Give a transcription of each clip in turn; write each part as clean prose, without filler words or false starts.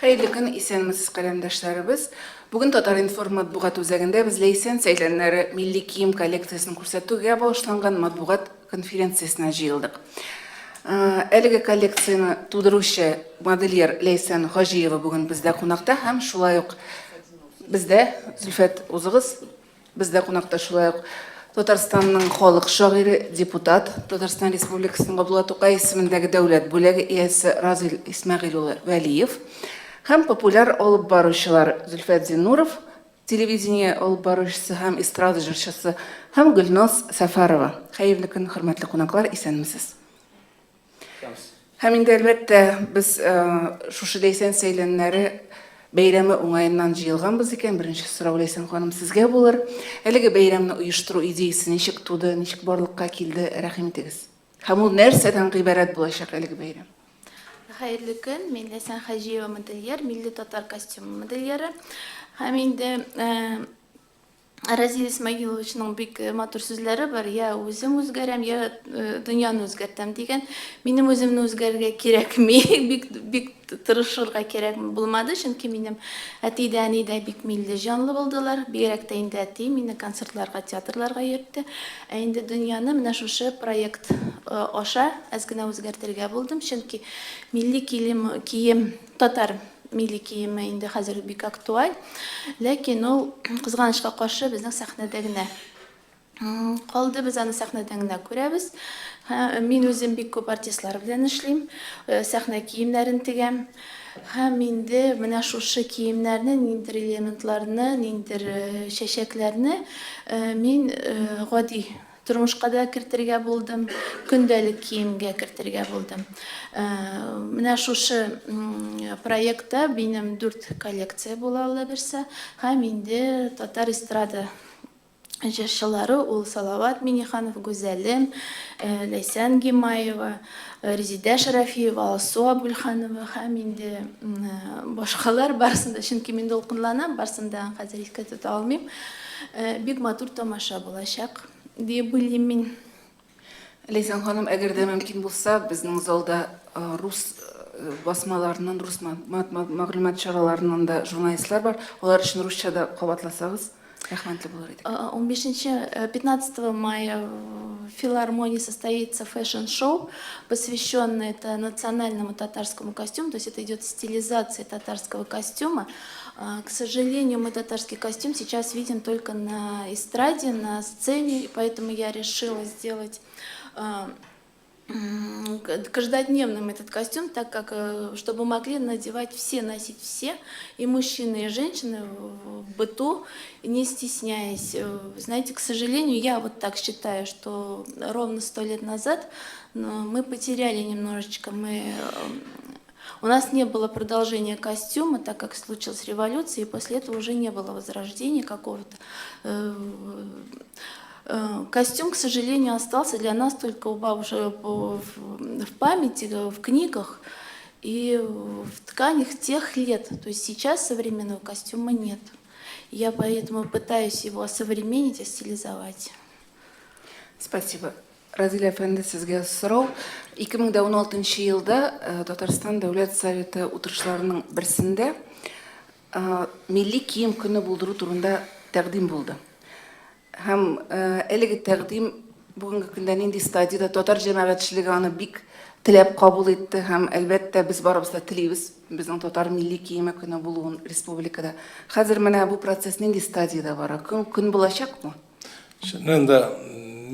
Hayırlı gün, исәнмесез каләмдәшләребез. Бүген Татар информ матбугат үзәгендә без Ләйсән сәйләннәре милли кием коллекциясын күрсәтүгә багышланган матбугат конференциясенә җыелдык. Әлеге коллекцияны тудыручы модельер Ләйсән Хаҗиева бүген бездә кунакта һәм шулай ук бездә Зөлфәт Узыгыз бездә кунакта шулай ук Татарстанның халык шагыйре, депутат, Татарстан Республикасының Габдулла Тукай исемендәге дәүләт бүләге иясе Разил Исмәгыйль улы Вәлиев һәм популяр алып баручылар Зөлфәт Зиннуров, телевидение алып баручысы һәм эстрада җырчысы һәм Гөлназ Сәфәрова. Хәерле көн, хөрмәтле кунаклар, исәнмесез. Һәм инде әлбәттә без шушы Ләйсән сәйләннәре бәйрәме уңаеннан җыелганбыз икән. Беренче сорау Ләйсән ханым сезгә булыр. Әлеге бәйрәмне оештыру идеясе ничек туды, ничек барлыкка килде, рәхим итегез. Һәм ул нәрсәдән гыйбарәт булачак әлеге бәйрәм? Хәерле көн, мин Ләйсән Хаҗиева модельер, милли татар костюм модельеры. Һәм инде Разил Исмәгыйловичның бик матур сүзләре бар. Я үзем үзгәрәм, я дөньяны үзгәртәм дигән. Минем үземне үзгәрергә кирәкми, бик тырышырга кирәк булмады, чөнки минем әти дә, әни дә бик милли җанлы булдылар. Бигрәк тә инде әти мине концертларга, театрларга йөртте. Ә инде дөньяны менә шушы проект аша әз генә үзгәртергә булдым, чөнки милли кием татар милли киеме инде хәзер бик актуаль, ләкин ул кызганычка каршы безнең сәхнәдә генә калды, без аны сәхнәдә генә күрәбез. Мин үзем бик күп артистлар белән эшлим, сәхнә киемнәрен тегәм. Һәм инде менә шушы киемнәрне, ниндидер элементларны, ниндидер чәчәкләрне мин гади тормышка да кертергә булдым, көндәлек киемгә кертергә булдым. Менә шушы проектта минем 4 коллекция була ала берсе, һәм инде татар эстрада җырчылары ул Салават Миниханов, Гүзәлем, Ләйсән Гимаева, Резидә Шарафиева, Алсу Абулханова һәм инде башкалар барсында, чөнки мин дулкынланам, барсында хәзер искә тота алмыйм. Бик матур тамаша булачак дип уйлыйм мин. Ләйсән ханым, әгәр дә мөмкин булса, безнең залда рус басмаларыннан, рус мәгълүмат чараларыннан да журналистлар бар. Алар өчен русчада кабатласагыз, рәхмәтле булыр идек. 15 мая в филармонии состоится фэшн-шоу, посвященное это национальному татарскому костюму, то есть это идет стилизация татарского костюма. К сожалению, мы татарский костюм сейчас видим только на эстраде, на сцене, поэтому я решила сделать каждодневным этот костюм, так как чтобы могли надевать все, носить все, и мужчины, и женщины в быту, не стесняясь. Знаете, к сожалению, я вот так считаю, что ровно 100 лет назад мы потеряли немножечко, у нас не было продолжения костюма, так как случилась революция, и после этого уже не было возрождения какого-то. Костюм, к сожалению, остался для нас только у бабушек в памяти, в книгах и в тканях тех лет. То есть сейчас современного костюма нет. Я поэтому пытаюсь его осовременить и стилизовать. Спасибо. Разил әфәнде, сезгә сорау. 2016 елда Татарстан Дәүләт Советы утырышларының берсендә милли кием көне булдыру турында тәкъдим булды. Һәм әлеге тәкъдим бүгенге көндә нинди стадияда татар җәмәгатьчелеге аны бик теләп кабул итте һәм әлбәттә без барыбыз да телибез безнең татар милли киеме көне булуын республикада. Хәзер менә бу процесс нинди стадияда бара? Көн булачакмы?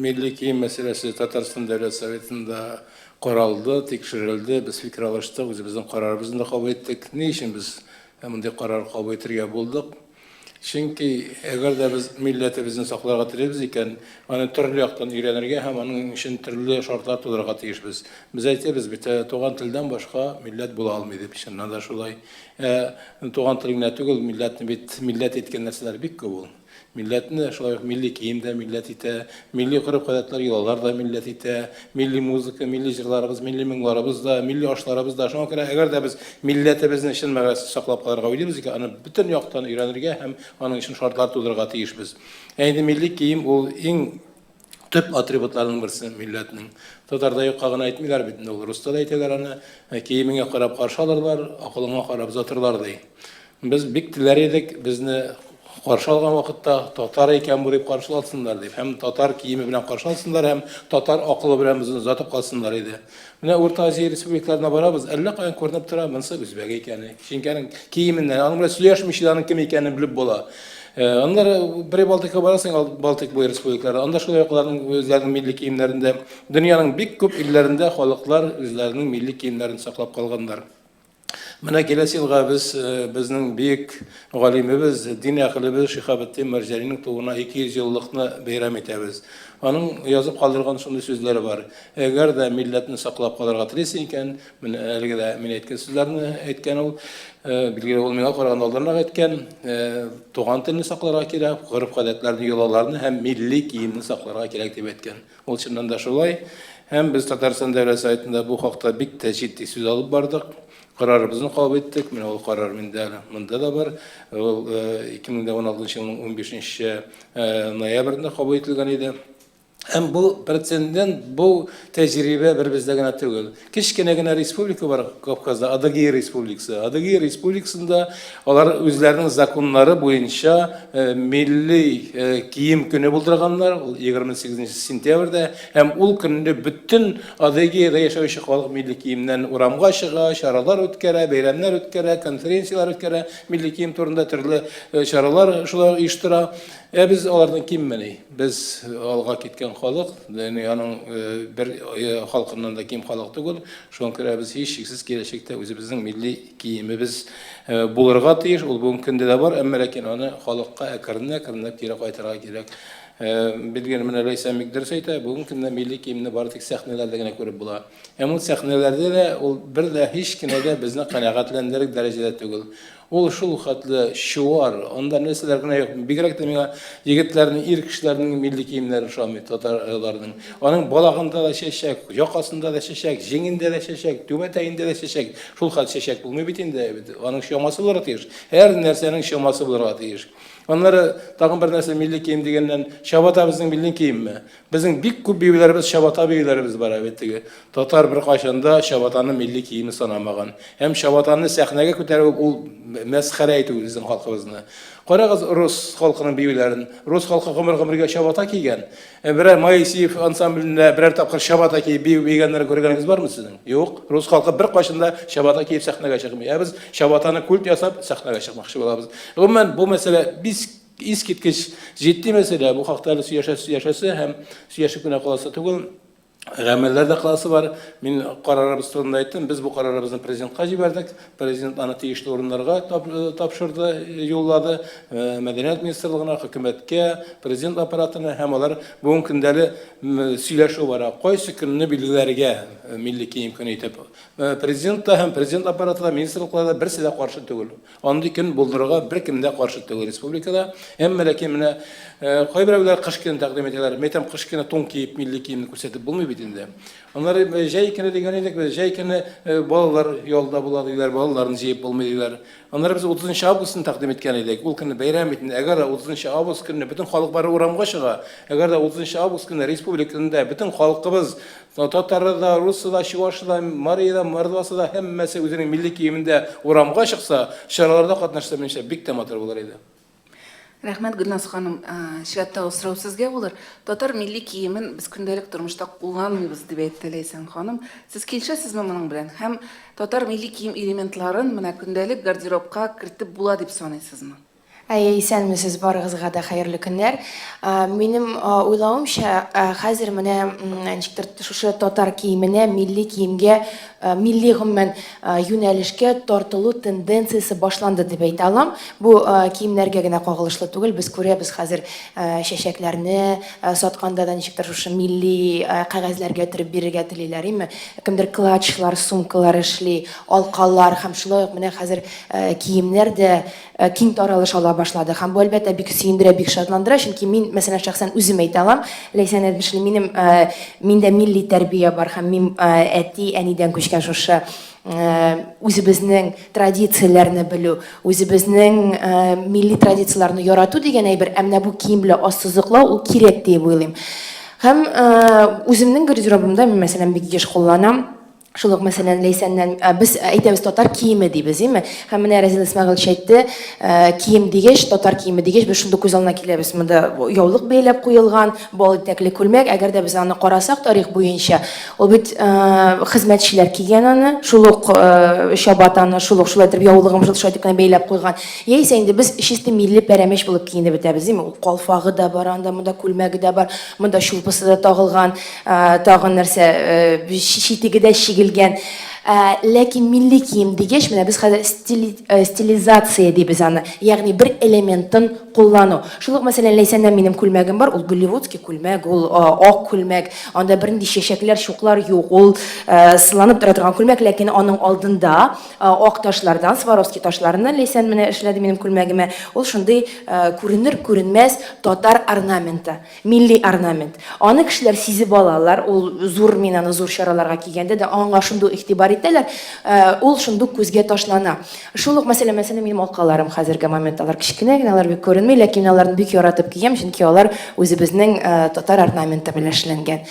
Милли кием мәсьәләсе Татарстан Дәүләт Советында каралды, тикшерелде, без фикер алыштык, үзебезнең карарыбызны да кабул иттек. Ни өчен без мондый карар кабул итәргә булдык? Чөнки әгәр дә без милләтебезне сакларга телибез икән, аны төрле яктан өйрәнергә һәм аның өчен төрле шартлар тудырырга тиешбез. Без әйтәбез бит, туган телдән башка милләт була алмый дип, чыннан да шулай. Туган тел генә түгел, милләтне бит милләт иткән нәрсәләр бик күп ул. Милләтне шулай милли кием дә милләт итә, милли гореф-гадәтләр, йолалар да милләт итә, милли музыка, милли җырларыбыз, милли моңларыбыз да, милли ашларыбыз да. Шуңа күрә әгәр дә без милләтебезне чын мәгънәсендә саклап калырга уйлыйбыз икән, аны бөтен яктан өйрәнергә һәм аның өчен шартлар тудырырга тиешбез. Инде милли кием ул иң төп атрибутларының берсе милләтнең. Татарда юкка гына әйтмиләр бит, ул руста да әйтәләр аны, киемеңә карап каршы алырлар, акылыңа карап затырлар ди. Без бик теләр идек, безне каршы алган вакытта татар икән бу дип каршыласыннар дип. Һәм татар киеме белән каршы алсыннар, һәм татар акылы белән безне затып калсыннар иде. Менә Урта Азия республикаларына барабыз, әллә каян күренеп тора, монсы үзбәк икәне. Чөнки киеменнән, аның белән сөйләшмичә аның кем икәнен белеп була. Аннары бер Балтикка барасың, Балтик буй республикалары. Анда шулай аларның үзләренең милли киемнәрендә, дөньяның бик күп илләрендә халыклар үзләренең милли киемнәрен саклап калганнар. Менә киләсе елга безнең бик галимебез, дин әһлебез Шихабетдин Мәрҗәнинең тууына 200 еллыкны бәйрәм итәбез. Аның язып калдырган шундый сүзләре бар. Әгәр дә милләтне саклап калырга телисең икән, менә әлегә дә мин әйткән сүзләрне әйткән ул, билгеле ул миңа караганда алдарына әйткән, туган телне сакларга кирәк, гореф-гадәтләрне, йолаларны һәм милли киемне сакларга кирәк дип әйткән. Ул чыннан да шулай. Һәм без Татарстан дәүләт сайтында бу хакта бик тә җитди сүз алып бардык. Карарыбызны кабул иттек. Менә ул карар монда да бар. Ул 2016 елның 15 ноябрендә кабул ителгән иде. Һәм бу прецедент, бу тәҗрибә бер бездә генә түгел. Кичкенә генә республика бар Кавказда, Адыгея республикасы. Адыгея республикасында алар үзләренең законнары буенча милли кием көне булдырганнар. Ул 28 сентябрьдә. Һәм ул көнне бөтен Адыгеяда яшәүче халык милли киемнән урамга чыга, чаралар үткәрә, бәйрәмнәр үткәрә, конференциялар үткәрә, милли кием турында төрле чаралар шулай оештыра. Biz алардан киммени. Biz алга киткән халык, ягъни аның бер халкыннан да ким халык түгел. Шуңа күрә без һичшиксез киләчәктә үзебезнең милли киемебез булырга тиеш. Ул бүгенге көндә дә бар, әмма ләкин аны халыкка әкренләп кире кайтарга кирәк. Bilgin менә Ләйсән Мигдәрс әйтә, бүгенге көндә милли киемне бары тик сәхнәләрдә генә күреп була. Һәм ул сәхнәләрдә дә ул бер дә һич кенә дә безне канәгатьләндерер дәрәҗәдә түгел. Ул шул хәтле шуар, анда нәрсәләр генә юк. Бигрәк тә миңа егетләрнең, ир кешеләрнең милли киемнәре ошамый, татарларның. Аның балагында да чәчәк, якасында да чәчәк, җиңендә дә чәчәк, түбәтәендә дә чәчәк. Шул хәтле чәчәк булмый бит инде. Аның чамасы булырга тиеш. Һәр нәрсәнең чамасы булырга тиеш. Аннары тагын бер нәрсә милли кием дигәннән, чабата безнең милли киемме? Безнең бик күп биюләребез, чабата биюләребез бар әбеттеге. Татар бер кайчанда чабатаны милли киеме санамаган. Һәм чабатаны сәхнәгә күтәрү ул мәсхәрә итү безнең халкыбызны. Карагыз рус халкының биюләрен. Рус халкы гомер-гомергә чабата кигән. Берәр Моисеев ансамблендә берәр тапкыр чабата киеп бигәннәр күргәнегез бармы сезнең? Юк. Рус халкы бер кайчанда чабата киеп сәхнәгә чыкмый. Без чабатаны культ ясап сәхнәгә чыкмакчы булабыз. Гомумән бу мәсьәлә искиткеч җитди мәсьәлә. Бу хакта сөйләшәсе һәм сөйләшеп кенә каласы түгел. Гамәлләрдә классы бар. Мин карарыбыз турында әйттем. Без бу карарыбызны президентка җибәрдек. Президент аны тиешле урыннарга тапшырды, юллады. Мәдәният министрлыгына, хөкүмәткә, президент аппаратына һәм алар бүгенге көндәле сөйләшү бара. Кайсы көнне билгеләргә милли кием көне итеп. Президент та һәм президент аппаратында, министрлыкларда берсе дә каршы түгел. Андый көн булдырырга беркем дә каршы түгел республикада. Әмма ләкин менә кайберәүләр кыш көнен тәкъдим итәләр. Мәйтәм кыш көне тун киеп милли киемне күрсәтеп булмый бит инде. Аннары җәй көне дигән идек, җәй көне балалар ялда була диләр, балаларны җыеп булмый диләр. Аннары без 30 августны тәкъдим иткән идек. Ул көнне бәйрәм итен. Әгәр 30 август көнне бөтен халык бары урамга чыга, әгәр 30 август көнне республикада бөтен халкыбыз татары да, русы да, чуашы да, мария да, мордвасы да һәммәсе үзенең милли киемендә урамга чыкса, чараларда катнашса, менчә бик тә матур булыр иде. Рәхмәт, Гөлназ ханым. Шигаттагы сорау сезгә булыр. Татар милли киемен без көндәлек тормышта кулланмыйбыз дип әйтте Ләйсән ханым. Сез килешәсезме моның белән? Һәм татар милли кием элементларын менә көндәлек гардеробка кертеп була дип саныйсызмы? Исәнмесез, барыгызга да хәерле көннәр. Минем уйлавымча, хәзер менә ничектер шушы татар киеменә, милли киемгә, милли гомумән юнәлешкә тартылу тенденциясе башланды дип әйтә алам. Бу киемнәргә генә кагылышлы түгел. Без күрәбез хәзер чәчәкләрне сатканда да ничектер шушы милли кәгазьләргә төреп бирергә телиләр, име? Кемдер клатчлар, сумкалар эшли, алкалар һәм шулай ук менә хәзер киемнәр дә киң таралыш ала башлады. Һәм бу әлбәттә бик сөендерә, бик шатландыра, чөнки мин мәсәлән шәхсән үзем әйтә алам. Ләйсән әйтмешли, миндә милли тәрбия бар һәм мин әти, әнидән күчкән шушы үзебезнең традицияләрне белү, үзебезнең милли традицияләрне ярату дигән әйбер, әмма бу кием белән ассызыклау ул кирәк дип уйлыйм. Һәм үземнең гардеробымда мин мәсәлән бик еш кулланам. Шул ук мәсәлән Ләйсәннән без әйтәбез татар киеме дибез, име? Һәм менә Разил Исмәгыйль әйтте, кием дигәч, татар киеме дигәч, без шунда күз алдына киләбез. Монда яулык бәйләп куелган, бал итәкле күлмәк, әгәр дә без аны карасак тарих буенча, ул бит хезмәтчеләр кигән аны, шул ук чабатаны, шул ук шулай итеп яулыгын шулай итеп кенә бәйләп куйган. Яисә инде без чисто милли пәрәмәч булып киенеп бетәбез, име? Ул калфагы да бар, анда монда күлмәге дә бар, монда шулпысы да тагылган, тагын нәрсә, читеге дә чигелгән. Ләкин милли кием дигәч, менә без хәзер стилизация дибез аны, ягъни бер элементын куллану. Шул ук мәсәлән Ләйсәннән минем күлмәгем бар, ул голливудский күлмәк, ул ак күлмәк, анда бернинди чәчәкләр, чуклар юк, ул сыланып тора торган күлмәк, ләкин аның алдында ак ташлардан, Сваровский ташларыннан Ләйсән менә эшләде минем күлмәгемә. Ул шундый күренер-күренмәс татар орнаменты, милли орнамент. Аны кешеләр сизеп алалар, ул зур, мин аны зур чараларга кигәндә дә аңа шундый игътибар итәләр, ул шундый күзгә ташлана. Шул ук мәсәлән минем алкаларым хәзерге моментта алар кичкенә генә, алар бик күренми, ләкин аларны бик яратып киям, чөнки алар үзебезнең татар орнаменты белән эшләнгән.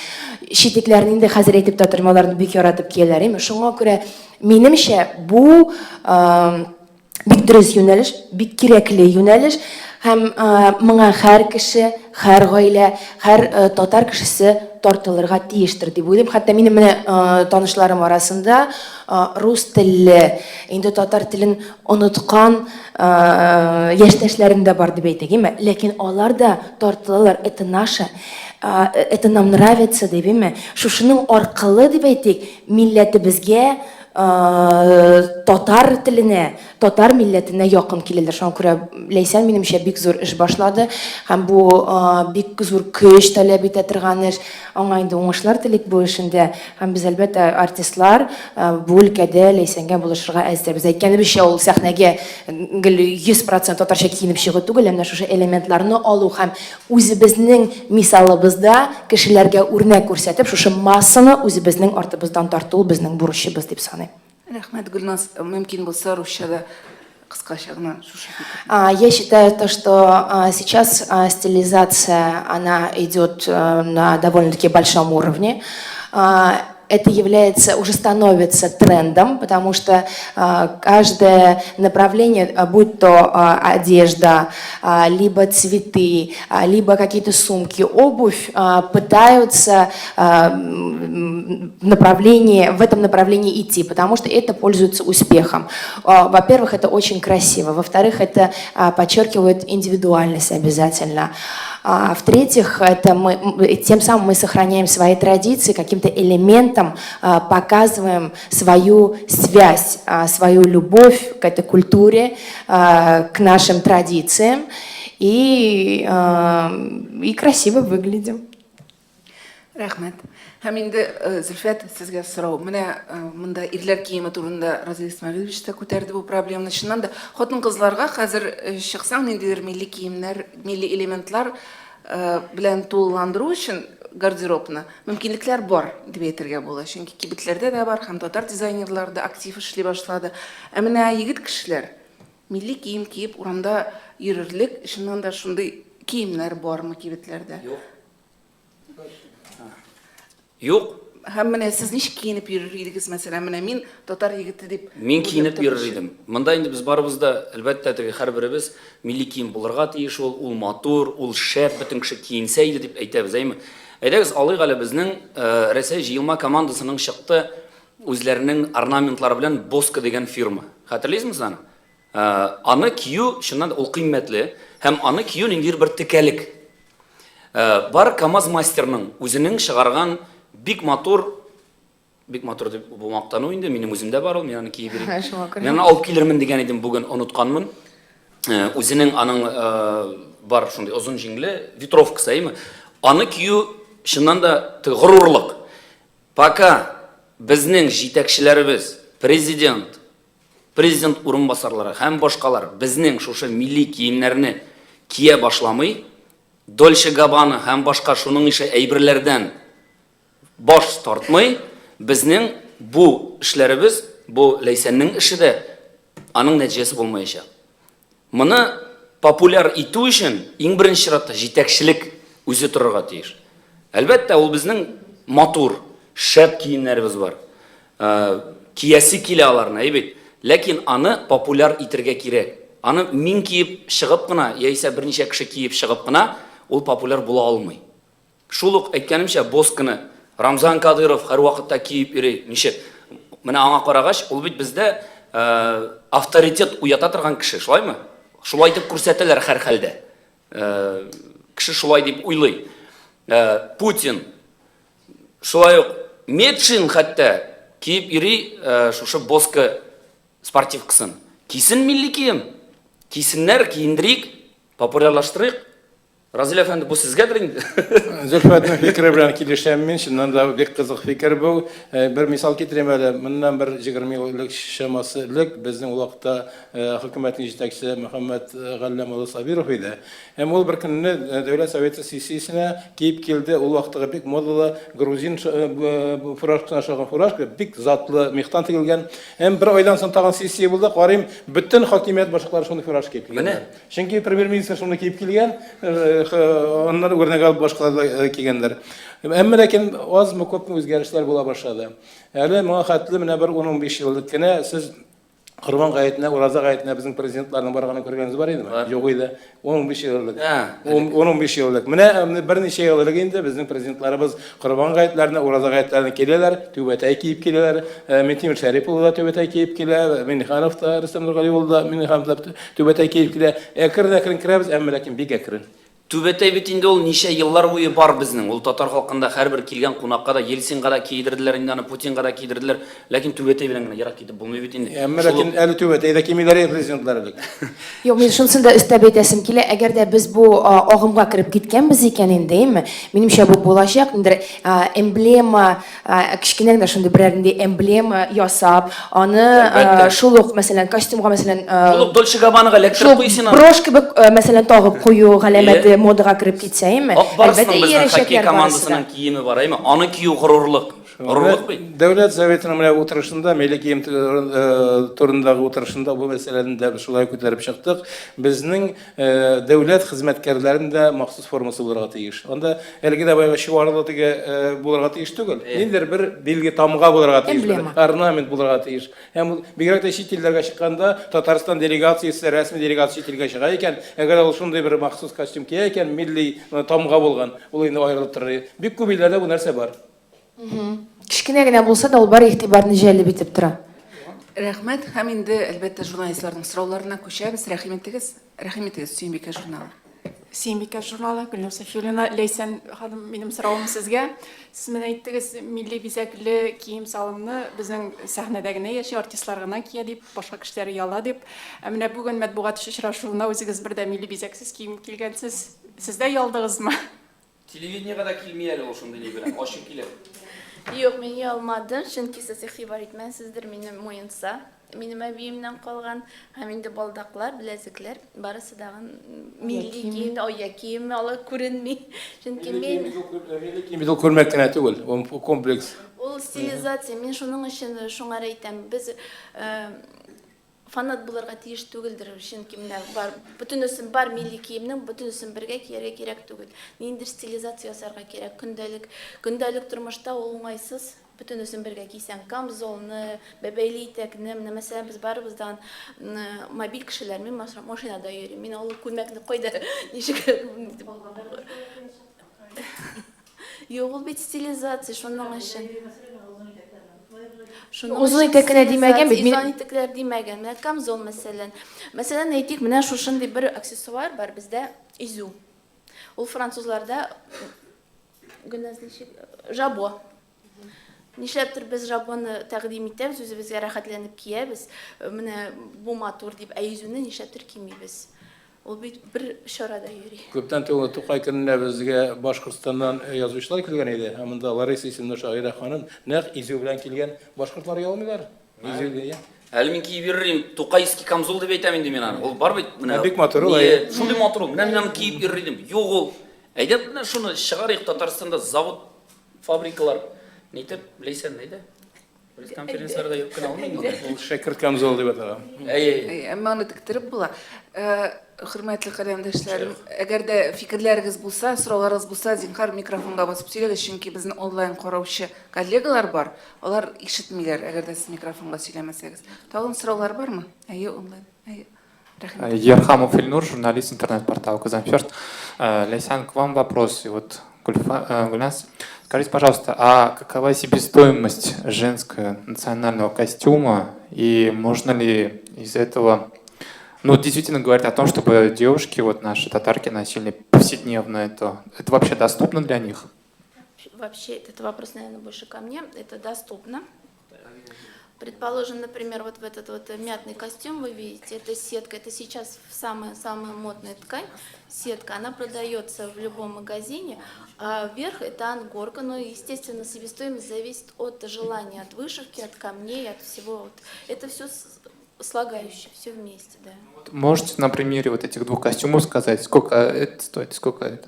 Читекләрне инде хәзер әйтеп тә тормыйм, аларны бик яратып кияләр, име? Шуңа күрә минемчә бу бик дөрес юнәлеш, бик кирәкле юнәлеш. Һәм моңа һәр кеше, һәр гаилә, һәр татар кешесе тартылырга тиештер дип уйлыйм. Хәтта минем менә танышларым арасында рус телле, инде татар телен оныткан яшьтәшләрем дә бар дип әйтик, име? Ләкин алар да тартылалар, это наше, это нам нравится дип, име? Шушының аркылы дип әйтик, милләтебезгә, татар теленә, татар милләтенә якын киләләр. Шуңа күрә Ләйсән минемчә бик зур эш башлады һәм бу бик зур көч таләп итә торган эш. Аңа инде уңышлар телик бу эшендә. Һәм без әлбәттә артистлар бу өлкәдә Ләйсәнгә булышырга әзербез. Әйткәнебезчә, ул сәхнәгә 100% татарча киенеп чыгу түгел, әмма шушы элементларны алу һәм үзебезнең мисалыбызда кешеләргә үрнәк күрсәтеп, шушы массаны үзебезнең артыбыздан тарту безнең бурычыбыз дип саныйм. Рәхмәт, Гөлназ. Мөмкин булса, русчада кыскача гына шушы. Я считаю то, что сейчас стилизация, она идет на довольно-таки большом уровне. Это является, уже становится трендом, потому что каждое направление, будь то одежда, либо цветы, либо какие-то сумки, обувь, пытаются в этом направлении идти, потому что это пользуется успехом. Во-первых, это очень красиво. Во-вторых, это подчеркивает индивидуальность обязательно. В-третьих, тем самым мы сохраняем свои традиции, каким-то элементом показываем свою связь, свою любовь к этой культуре, к нашим традициям и красиво выглядим. Рәхмәт. Һәм инде Зөлфәт, сезгә сорау. Менә монда ирләр киеме турында Разил Исмәгыйлевич та күтәрде бу проблеманы. Чыннан да хатын-кызларга хәзер чыксаң ниндидер милли киемнәр, милли элементлар белән тулыландыру өчен гардеробны мөмкинлекләр бар дип әйтергә була. Чөнки кибетләрдә дә бар, һәм татар дизайнерлары да актив эшли башлады. Ә менә егет кешеләр милли кием киеп урамда йөрерлек, чыннан да шундый киемнәр бармы кибетләрдә? Юк. Һәм менә сез ничек киенеп йөрер идегез, мәсәлән, менә мин татар егете дип. Мин киенеп йөрер идем. Монда инде без барыбыз да, әлбәттә, һәрберебез милли кием булырга тиеш, ул матур, ул шәп, бөтен кеше киенсә иде дип әйтәбез, әйме? Әйдәгез, алыйк әле безнең Рәсәй җыелма командасының чыкты үзләренең орнаментлары белән Боска дигән фирма. Хәтерлисезме аны? Аны кию, чыннан ул кыйммәтле, һәм аны кию ниндидер бер текәлек. Бар КамАЗ мастерның үзенең чыгарган бик матур дип бу мактану инде, минем үземдә бар ул, мин аны киеп йөрим. Мен аны алып килермен дигән идем, бүген онытканмын. Үзенең аның бар шундый озын җиңле ветровкасы, әйме? Аны кию чыннан да горурлык. Пока безнең җитәкчеләребез, президент урынбасарлары һәм башкалар безнең шушы милли киемнәрне кия башламый, Дольче Габбана һәм башка шуның ише әйберләрдән баш тартмый, безнең бу эшләребез, бу Ләйсәннең эше дә аның нәтиҗәсе булмаячак. Моны популяр итү өчен иң беренче чиратта җитәкчелек үзе торырга тиеш. Әлбәттә, ул безнең матур, шәп киемнәребез бар. Киясе килә аларны, әйбәт. Ләкин аны популяр итергә кирәк. Аны мин киеп чыгып кына, яисә берничә кеше киеп чыгып кына, ул популяр була алмый. Шул ук әйткәнемчә, Босканы Рамзан Кадыров һәр вакытта киеп йөри. Ничек? Менә аңа карагач, ул бит бездә авторитет уята торган кеше, шулаймы? Шулай дип күрсәтәләр һәр хәлдә. Кеше шулай дип уйлый. Путин, шулай ук Медшин хәтта киеп йөри шушы Боска спортивкасын. Кисен милли кием. Кисеннәр киендирик, популярлаштырыйк. Разил әфәнде, бу сезгәдер инде. Зөлфәтнең фикере белән килешәм мин, чыннан да бик кызык фикер бу. Бер мисал китерәм әле. Моннан бер 20 еллык шамасы элек безнең вакытта хөкүмәтнең җитәкчесе Мөхәммәд Галләм улы Сабиров иде. Һәм ул бер көнне Дәүләт Советы сессиясенә киеп килде. Ул вакытта бик модалы грузин фуражкасына охшаган фуражка, бик затлы мехтан тегелгән. Һәм бер айдан соң тагын сессия булды. Карыйм, бөтен хакимият башлыклары шуны фуражка киеп килгән. Чөнки премьер-министр шуны киеп килгән. Onlar örnek alıp başkaları kiygenler. Әмма ләкин азмы күпме үзгәрешләр була башлады. Әле моңа хәтле менә бер 10-15 еллык кенә сез Корбан гаетенә, Ураза гаетенә безнең президентларның барганын күргәнегез бар идеме? Юк иде. 10-15 еллык. 10-15 еллык. Менә берничә еллык инде безнең президентларыбыз Корбан гаетләренә, Ураза гаетләренә киләләр, түбәтәй киеп киләләр. Митимир Шәрипов да түбәтәй киеп килә, Минниханов та, Рөстәм Нургалиев да Минниханов да түбәтәй киеп килә. Әкрен-әкрен керәбез, әмма ләкин бик әкрен. Түбәтәй бит инде ул ничә еллар буе бар безнең. Ул татар халкында һәрбер килгән кунакка да Ельцинга да кидерделәр, инде аны Путинга да кидерделәр. Ләкин Түбәтәй белән генә ярак китеп булмый бит инде. Әмма ләкин әле түбәтәйдә кимиләр президентлар элек. Юк, мин шунысын да өстәп әйтәсем килә, әгәр дә без бу агымга кереп киткәнбез икән инде, әйме? Минемчә бу булачак, инде эмблема, кичкенә генә шундый берәр инде эмблема ясап, аны шул ук, мәсәлән, костюмга, мәсәлән, Шул ук Дольче Габбанага эләктереп куйсына. брош кебек, мәсәлән, тагып кую галәмәте модага кереп китсә, әйме? Ак Барысның безнең хоккей командасының киеме бар, әйме? Аны кию горурлык. Горурлык бит. Дәүләт Советының менә утырышында, милли кием турындагы утырышында бу мәсьәләне дә шулай күтәреп чыктык. Безнең дәүләт хезмәткәрләрен дә махсус формасы булырга тиеш. Анда әлеге дә байга шуарлы теге булырга тиеш түгел. Ниндидер бер билге тамга булырга тиеш. Орнамент булырга тиеш. Һәм бигрәк тә чит илләргә чыкканда Татарстан делегациясе, рәсми делегация чит илгә чыга икән, әгәр ул шундый бер махсус костюм кия икән, милли тамга булган, ул инде аерылып торыр. Бик күп илләрдә бу нәрсә бар. Кичкенә генә булса да ул бар игътибарны җәлеп итеп тора. Рәхмәт. Һәм инде әлбәттә журналистларның сорауларына күчәбез. Рәхим итегез, Сөембикә журналы. Сөембикә журналы, Гөлнур Сафиуллина, Ләйсән ханым, минем соравым сезгә. Сез менә әйттегез, милли бизәкле кием салымны безнең сәхнәдә генә яши артистлар гына кия дип, башка кешеләр яла дип. Менә бүген матбугат очрашуына үзегез бер дә милли бизәксез кием килгәнсез. Сез дә ялдыгызмы? Телевидениегә дә килми әле ул шундый ни белән, ачык килә. Юк, мен ялмадым, чөнки сез игътибар итмәсездер минем муенса. Минем әбиемнән калган һәм инде балдаклар, беләзекләр, барысы да милли кием, ая кием, алар күренми. Чөнки мен Милли кием бит ул күрмәк кенә түгел, ул комплекс. ул стилизация, мен шуның өчен шуңа әйтәм, без фанат булырга тиеш түгелдер, чөнки менә бар, бөтенесен бар милли киемнең, бөтенесен бергә кияргә кирәк түгел. Ниндидер стилизация ясарга кирәк, көндәлек тормышта ул уңайсыз. Бөтенесен бергә кисәң, камзолны, бәбәйле итәкне, менә мәсәлән без барыбыздан мобиль кешеләр, мин машинада йөрим, мин ул күлмәкне кайда ничек Юк, ул бит стилизация, шуның өчен. Узын итәкне димәгән бит, Узын итәкләр димәгән. Менә камзол мәсәлән. Мәсәлән, әйтик, менә шушындый бер аксессуар бар бездә, изү. Ул французларда жабо. Нишләптер без жабоны тәкъдим итәбез, үзебезгә рәхәтләнеп киябез. Менә бу матур дип, әйзүне нишләптер кимибез. Ул бит бер чарада йөри. Күптән түгел Тукай көнендә безгә Башкортстаннан язучылар килгән иде. Һәм монда Лариса исемле шагыйрә ханым нәкъ изү белән килгән башкортлар ялмыйлар. Изүгә. Әле мин киеп йөрим, тукайский камзол дип әйтәм инде мин аны. Ул бар бит менә. Бик матур ул. Шундый матур ул. Менә мин аны киеп йөридем. Юк ул. Әйдәп менә шуны чыгарыйк Татарстанда завод, фабрикалар. Нитеп, Ләйсән әйдә. Пресс-конференцияларда йөреп кенә алмыйм. Ул шәкерт камзол дип атала. Әмма аны тектереп була. Хөрмәтле каләмдәшләрем, әгәр дә фикерләрегез булса, сорауларыгыз булса, зинһар микрофонга басып сөйләгез, чөнки безнең онлайн караучы коллегалар бар. Алар ишетмиләр, әгәр дә сез микрофонга сөйләмәсәгез. Тагын сораулар бармы? Онлайн. Рәхмәт. Ерхамов Ильнур, журналист интернет-портала Казанферст. Лейсан, к вам вопрос. И вот, Гульнас, скажите, пожалуйста, а какова себестоимость женского национального костюма? И можно ли из этого, ну, действительно говорить о том, чтобы девушки, вот наши татарки, носили повседневно это? Это вообще доступно для них? Вообще, этот вопрос, наверное, больше ко мне. Это доступно. Предположим, например, вот в этот вот мятный костюм вы видите, это сетка, это сейчас самая модная ткань, сетка, она продается в любом магазине, а верх это ангорка, но, естественно, себестоимость зависит от желания, от вышивки, от камней, от всего. Вот. Это все слагающее, все вместе, да. Можете на примере вот этих двух костюмов сказать, сколько это стоит, сколько это?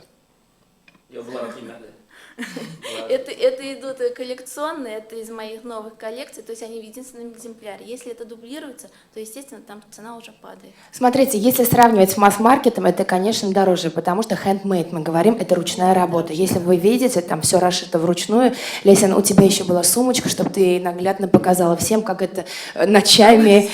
Это идут коллекционные, это из моих новых коллекций, то есть они в единственном экземпляре. Если это дублируется, то, естественно, там цена уже падает. Смотрите, если сравнивать с масс-маркетом, это, конечно, дороже, потому что handmade, мы говорим, это ручная работа. Если вы видите, там все расшито вручную. Лесян, у тебя еще была сумочка, чтобы ты наглядно показала всем, как это ночами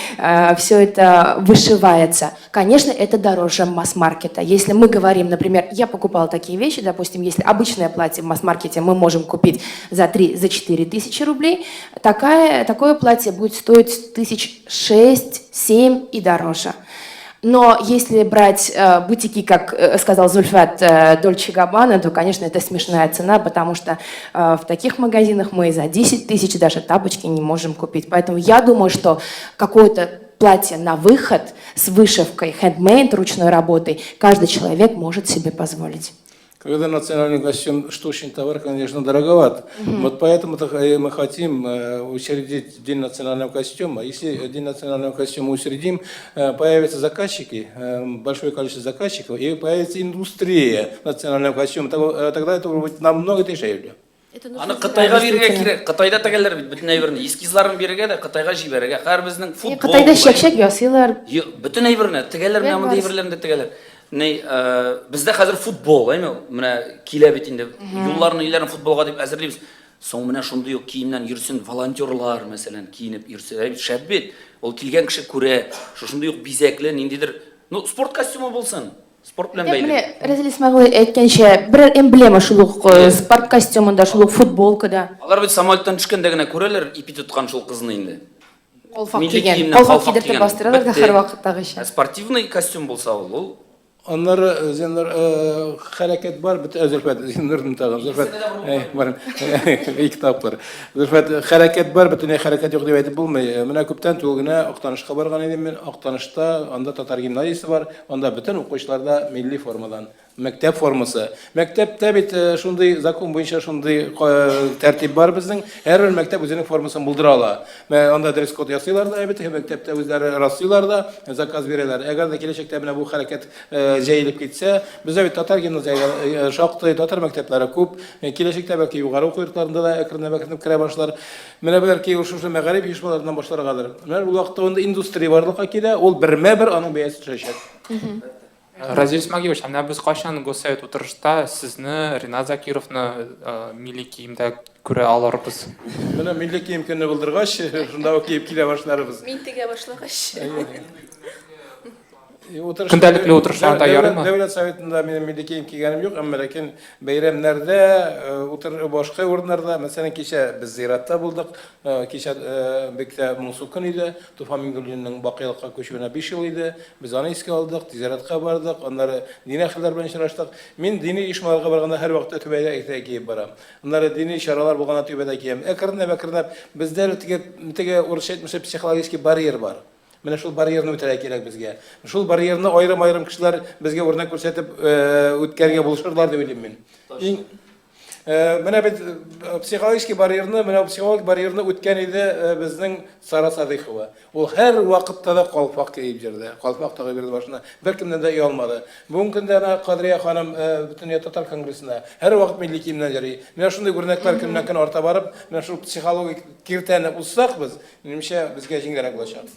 все это вышивается. Конечно, это дороже масс-маркета. Если мы говорим, например, я покупала такие вещи, допустим, если обычное платье в масс-маркете мы можем купить за 3-4 тысячи рублей, такое платье будет стоить 6-7 и дороже. Но если брать бутики, как сказал Зульфат, Дольче Габбана, то, конечно, это смешная цена, потому что в таких магазинах мы за 10 тысяч даже тапочки не можем купить. Поэтому я думаю, что какое-то платье на выход с вышивкой, handmade, ручной работой, каждый человек может себе позволить. Когда национальный костюм штучный товар, конечно, дороговат. Вот поэтому мы хотим учредить День национального костюма. Если День национального костюма учредим, появятся заказчики, большое количество заказчиков, и появится индустрия национального костюма. Тогда это будет намного дешевле. Аны Кытайга бирергә кирәк. Кытайда тегеләр бит бөтен әйберне. Эскизларын бирергә дә Кытайга җибәрергә. Һәр безнең футбол. Кытайда чәк-чәк ясыйлар. Бөтен әйберне тегеләр менә монда әйберләрне дә тегеләр. Бездә хәзер футбол, әйме? Менә килә бит инде. Юлларны, иләрне футболга дип әзерлибез. Соң менә шундый ук киемнән йөрсен волонтерлар, мәсәлән, киенеп йөрсен. Әйбит шәп бит. Ул килгән кеше күрә, шундый ук бизәкле, ниндидер, ну, спорт костюмы булсын. Спорт белән бәйле. Менә Разил Исмәгыйль әйткәнчә, бер эмблема шул ук спорт костюмында, шул ук футболкада. Алар бит самолеттан төшкәндә генә күрәләр, ипи тоткан шул кызны инде. Колфак кигән. Колфак кидертеп бастыралар да һәр вакыттагыча. Спортивный костюм булса ул. Onlar zenler hareket var, bit Zülfat zenlerden tağım Zülfat var iki kitap var. Zülfat hareket var, bütün hareket yok diye bulmay. Mena köpten tuğuna Aktanışqa bargan idim men. Aktanışta anda Tatar gimnaziyası var. Anda bütün okuyucularda milli formadan mektep forması. Mektepte bit şunday zakon boyunca şunday tertip var bizning. Her bir mektep özünün formasını buldura ala. Anda dress code yazıyorlar da evet mektepte özleri rastlıyorlar da zakaz verirler. Eğer de gelecekte buna bu hareket jayılıp gitse bizde bit Tatar gimnaziyası şaktı Tatar mektepleri küp. Gelecekte belki yukarı okuyucularında da ekrana bakıp kire başlar. Mena belki şu mağarip işbalarından başlar kalır. Mena bu vakitte onda endüstri varlığa kide ol bir anın beyaz çeşit. Разил Исмагилович, ана біз қашан Госсовет отырышта сізні, Ринат Закировны милли киімді көре аларбыз. Мына милли киім күнне булдыргач, шунда ук киеп килә башларыбыз. Мин тегә башлагач. Күндәлекле утырышларда ярымы? Дәүләт Советында минем милли кием кигәнем юк, әмма ләкин бәйрәмнәрдә, башка урыннарда, мәсәлән, кичә без зиратта булдык, кичә бектә Мусу көн иде, Туфа Миңгөлдиннең бакыйлыкка күчүенә 5 ел иде. Без аны искә алдык, зиратка бардык, аннары дини әһелләр белән очраштык. Мин дини ишмаларга барганда һәр вакытта түбәдә әйтә киеп барам. Аннары дини чаралар булганда түбәдә кием. Әкренләп бездә теге урысча әйтмәсә психологик барьер бар. Менә шул барьерны үтәргә кирәк безгә. Шул барьерны айрым-айрым кешеләр безгә үрнәк күрсәтеп үткәргә булышырлар дип уйлыйм мин. Менә бит психологик барьерны, менә психологик барьерны үткән иде безнең Сара Садыйхова. Ул һәр вакытта да калфак киеп җирде. Калфак тагы бирде башына. Беркемнән дә ялмады. Бүген көндә Кадрия ханым бөтен татар конгрессына һәр вакыт милли киемнән җыри. Менә шундый үрнәкләр көннән көн арта барып, менә шул психологик киртәне булсак без, минемчә безгә җиңелрәк булачак.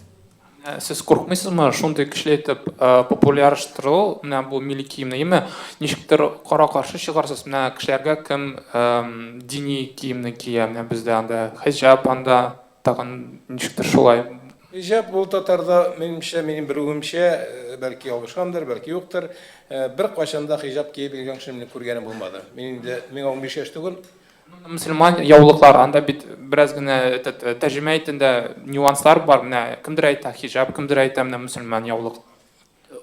Сіз қорқмайсызбы шундай кішілетіп популярлаштыру мына бұл милли киімні еме нешіктір қара қарсы шығарсыз мына кішілерге кім дини киімні кие мына бізде анда хиджаб анда тағын нешіктір шулай Хиджаб бул татарда минемчә, минем белүемчә, бәлки алышкандыр, бәлки юктыр. Бер качанда хиджаб киеп йөргән кешене күргәнем булмады. Мин 15 яшь түгел. мұсылман яулықлар анда бит біраз гына тәрҗемә итендә нюанслар бар мына кемдер әйтә хиджаб кемдер әйтә мына мұсылман яулық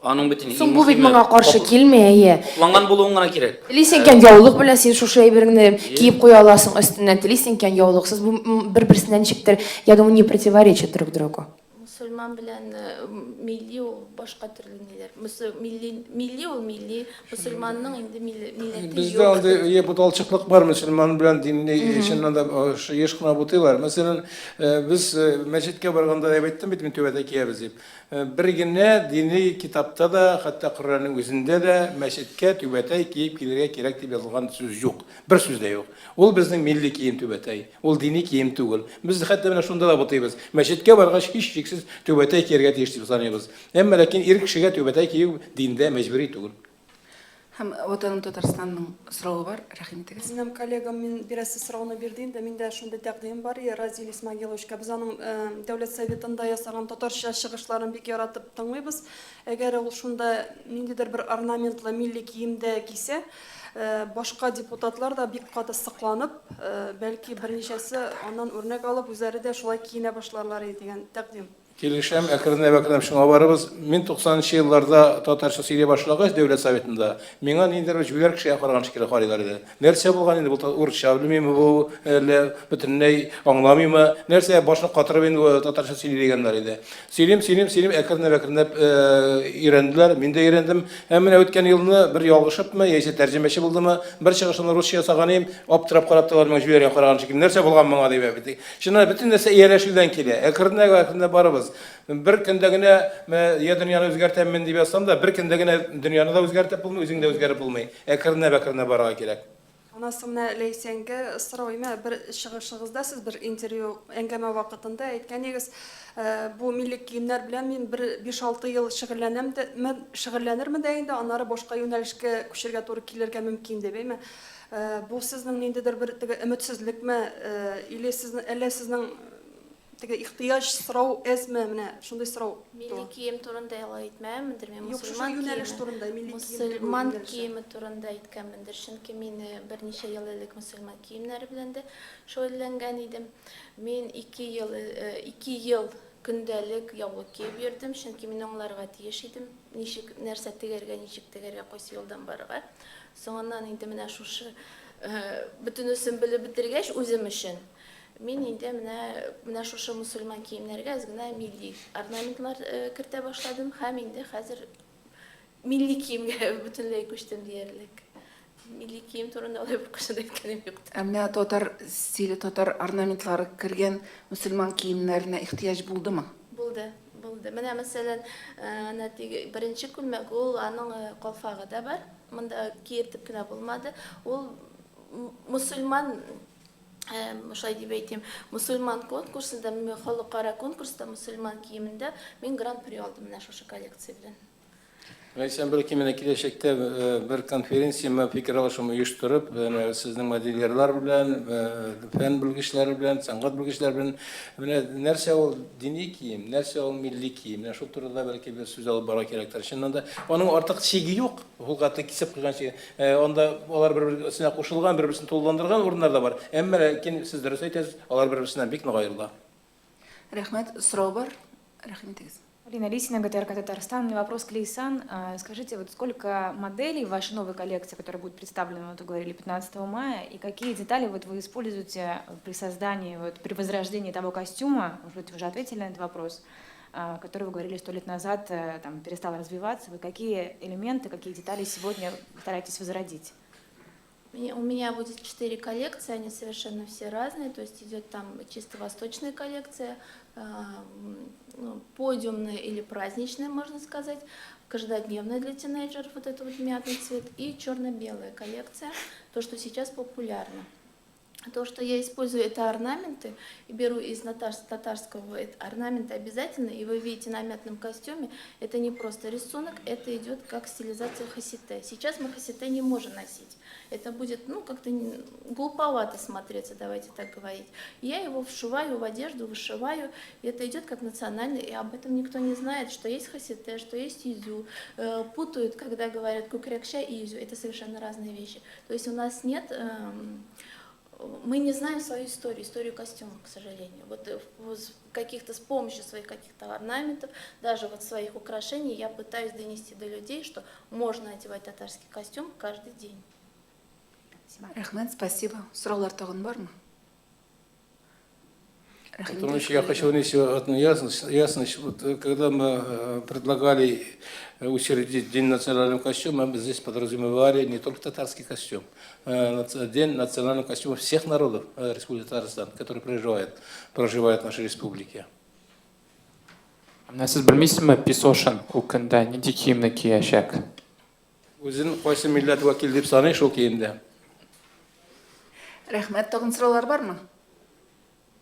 Аның битен Соң бу бит моңа каршы килмәй. Ланган булуың гына кирәк. Телисең икән яулык белән син шушы әйберне киеп куя аласың өстеннән. Телисең икән яулыксыз бу бер-берсеннән ничектер, я думаю, не противоречит друг другу. Мусульман белән милли ул башка төрле ниләр. Милли ул милли, мусульманның инде милләте Бездә анда буталчыклык бар, мөселман белән динне ишеннән дә еш кына бутыйлар. Мәсәлән, без мәчеткә барганда әйттем бит мин төбәдә киябез дип. Бер генә дини китапта да, хәтта Коръәннең үзендә дә мәчеткә түбәтәй киеп килергә кирәк дип язылган сүз юк. Бер сүз дә юк. Ул безнең милли кием түбәтәй. Ул дини кием түгел. Без хәтта менә шунда да бутыйбыз. Мәчеткә баргач һич шиксез түбәтәй киергә тиеш дип саныйбыз. Әмма ләкин ир кешегә түбәтәй кию диндә мәҗбүри түгел. Һәм Ватаным Татарстанның сорауы бар, рәхим итегез. Минем коллегам мин бирәсе сорауны бирде инде, миндә шундый тәкъдим бар. Разил Исмагиловичка без аның дәүләт советында ясаган татарча чыгышларын бик яратып тыңлыйбыз. Әгәр ул шунда ниндидер бер орнаментлы милли киемдә кисә, башка депутатлар да бик каты сыкланып, бәлки берничәсе аннан үрнәк алып үзләре дә шулай киенә башларлар дигән тәкъдим. Килешәм, әкрен-әкрен шуңа барыбыз. Мин 90-нчы елларда татарча сөйли башлагач дәүләт советында, миңа ниндидер җүләр кеше караган шикелле карыйлар иде. Нәрсә булган инде бу урысча белмиме бу, әллә бөтенләй аңламыймы? Нәрсә башны катырып инде татарча сөйли дигәннәр иде. Сөйлим, әкрен-әкрен өйрәнделәр, мин дә өйрәндем. Һәм менә үткән елны бер ялгышыпмы, яисә тәрҗемәче булдымы, бер чыгышны русча ясаган идем, аптырап карап тылар миңа җүләр караган шикелле. Нәрсә булган моңа дип әйтте. Шуны бөтен нәрсә ияләшүдән килә. Әкрен-әкрен барыбыз. Бер көндә генә я дөньяны үзгәртәмен дип язсам да, бер көндә генә дөньяны да үзгәртеп булмый, үзең дә үзгәреп булмый. Әкрен-әкрен барырга кирәк. Анасы менә Ләйсәнгә сорауыма бер чыгышыгызда сез бер интервью әңгәмә вакытында әйткәнегез, бу милли киемнәр белән мин бер 5-6 ел шөгыльләнермен дә инде, аннары башка юнәлешкә күчәргә туры килергә мөмкин дип әйме. Бу сезнең ниндидер бер өметсезлекме, или сезнең теге ихтыяҗ сорау әзме менә шундый сорау. Милли кием турында яла әйтмәмендер, мен Юк, шушы мусульман юнәлеш киеме. турында, милли Мусульман киеме турында әйткәнмендер, чөнки мин берничә ел элек мусульман киемнәре белән дә шөгыльләнгән идем. Мин 2 ел көндәлек яулык киеп йөрдем, чөнки мин аңларга тиеш идем, ничек нәрсә ничек тегәргә кайсы юлдан барырга. Соңыннан инде менә шушы бөтенесен белеп бетергәч үзем өчен мин инде менә шушы мусульман киемнәргә аз гына милли орнаментлар кертә башладым һәм инде хәзер милли киемгә бөтенләй күчтем диярлек. Милли кием турында алай бер кышын әйткәнем юк. Менә татар стиле, татар орнаментлары кергән мөселман киемнәренә ихтыяҗ булдымы? Булды. Менә мәсәлән, беренче күлмәк ул аның калфагы да бар. Монда киертеп кенә булмады. Ул мусульман шулай дип әйтим, мусульман конкурсында, халыкара конкурста мусульман киемендә мин гран-при алдым менә шушы коллекция белән. Ләйсән бер кименә киләчәктә бер конференция фикер алышымы оештырып, сезнең модельерлар белән, фән белгечләре белән, сәнгать белгечләре белән менә нәрсә ул дини кием, нәрсә ул милли кием, менә шул турыда бәлки бер сүз алып бара кирәктер. Чыннан да аның артык чиге юк. Ул гаты кисеп куйган чиге. Анда алар бер-берсенә кушылган, бер-берсен тулыландырган урыннар да бар. Әмма ләкин сез дөрес әйтәсез, алар бер-берсеннән бик нык аерыла. Рәхмәт, сорау бар. Рәхим итегез. Полина Лисина, ГТРК Татарстан. У меня вопрос к Лейсан. Скажите, вот сколько моделей в вашей новой коллекции, которая будет представлена, вот вы говорили, 15 мая, и какие детали вот вы используете при создании, вот, при возрождении того костюма, может быть, вы уже ответили на этот вопрос, который вы говорили 100 лет назад, там, перестал развиваться, вы какие элементы, какие детали сегодня стараетесь возродить? У меня будет 4 коллекции, они совершенно все разные, то есть идет там чисто восточная коллекция, ну, подиумная или праздничная, можно сказать, каждодневная для тинейджеров, вот это вот мятный цвет, и черно-белая коллекция, то, что сейчас популярно. То, что я использую, это орнаменты, и беру из татарского орнамента обязательно, и вы видите на мятном костюме, это не просто рисунок, это идет как стилизация хасите. Сейчас мы хасите не можем носить, это будет, ну, как-то глуповато смотреться, давайте так говорить. Я его вшиваю в одежду, вышиваю, и это идет как национальный, и об этом никто не знает, что есть хасите, что есть изю. Путают, когда говорят кукрякша и изю, это совершенно разные вещи. То есть у нас нет... Мы не знаем свою историю костюма, к сожалению. Вот каких-то с помощью своих каких-то орнаментов, даже вот своих украшений я пытаюсь донести до людей, что можно одевать татарский костюм каждый день. Рахмет, спасибо. Сұраулар тағын бар ма? Потому что я хочу внести одну ясность. Вот, когда мы предлагали учредить День национального костюма, мы здесь подразумевали не только татарский костюм, День национального костюма всех народов Республики Татарстан, которые проживают в нашей республике. Siz bilmaysizmi Pisoshin u kunda nechta kiyimni kiyashak? Өзінің қойсы милләт вәкил деп санай шул киімде. Рахмет, тағын сұраулар бар ма?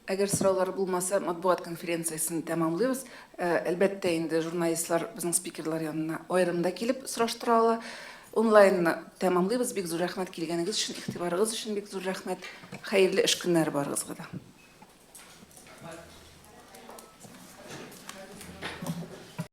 Әгер сұраулар болмаса, матбуғат конференциясын тәмамлаймыз. Әлбәттә инде журналистлар біздің спикерлар янына айрымда келіп сұраштыра ала. Онлайнны тәмамлаймыз. Бик зур рәхмәт килгәнегез өчен, игътибарыгыз өчен бик зур рәхмәт. Хәерле эш көннәре барыгызга да.